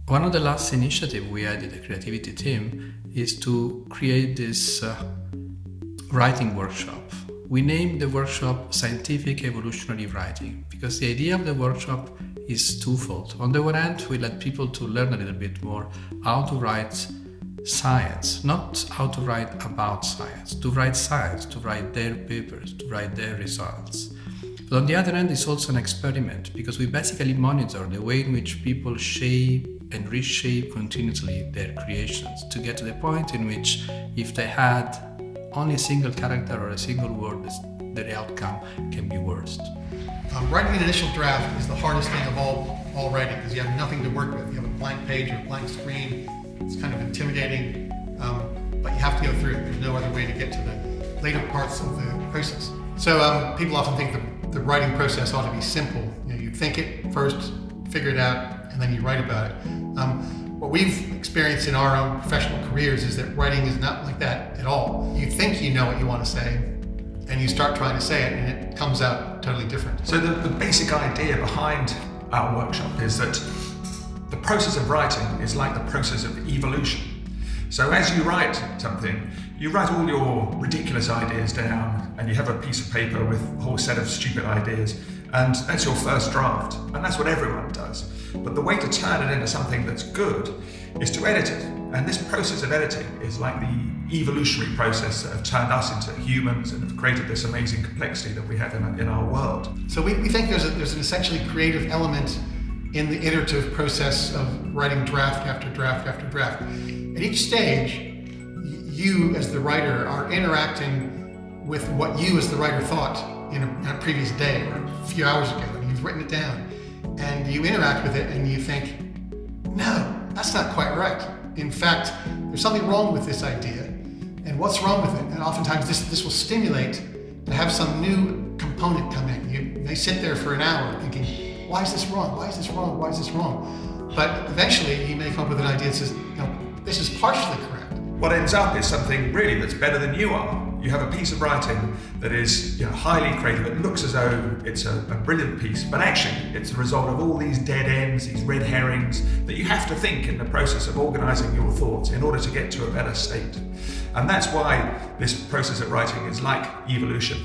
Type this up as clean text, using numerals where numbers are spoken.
One of the last initiatives we had in the creativity team is to create this writing workshop. We named the workshop Scientific Evolutionary Writing because the idea of the workshop is twofold. On the one hand, we let people to learn a little bit more how to write science, not how to write about science, to write their papers, to write their results. But on the other hand, it's also an experiment because we basically monitor the way in which people shape and reshape continuously their creations to get to the point in which if they had only a single character or a single word, the outcome can be worse. Writing an initial draft is the hardest thing of all writing because you have nothing to work with. You have a blank page or a blank screen. It's kind of intimidating, but you have to go through it. There's no other way to get to the later parts of the process. So people often think the writing process ought to be simple. You think it first, figure it out, and then you write about it. What we've experienced in our own professional careers is that writing is not like that at all. You think you know what you want to say, and you start trying to say it, and it comes out totally different. So the basic idea behind our workshop is that the process of writing is like the process of evolution. So as you write something, you write all your ridiculous ideas down, and you have a piece of paper with a whole set of stupid ideas, and that's your first draft, and that's what everyone does. But the way to turn it into something that's good is to edit it. And this process of editing is like the evolutionary process that have turned us into humans and have created this amazing complexity that we have in our world. So we think there's an essentially creative element in the iterative process of writing draft after draft after draft. At each stage, you as the writer are interacting with what you as the writer thought in a previous day or a few hours ago, and you've written it down. And you interact with it and you think, no, that's not quite right. In fact, there's something wrong with this idea. And what's wrong with it? And oftentimes this will stimulate to have some new component come in. They sit there for an hour thinking, why is this wrong? Why is this wrong? Why is this wrong? But eventually you may come up with an idea that says, this is partially correct. What ends up is something really that's better than you are. You have a piece of writing that is highly creative. It looks as though it's a brilliant piece, but actually it's the result of all these dead ends, these red herrings that you have to think in the process of organizing your thoughts in order to get to a better state. And that's why this process of writing is like evolution.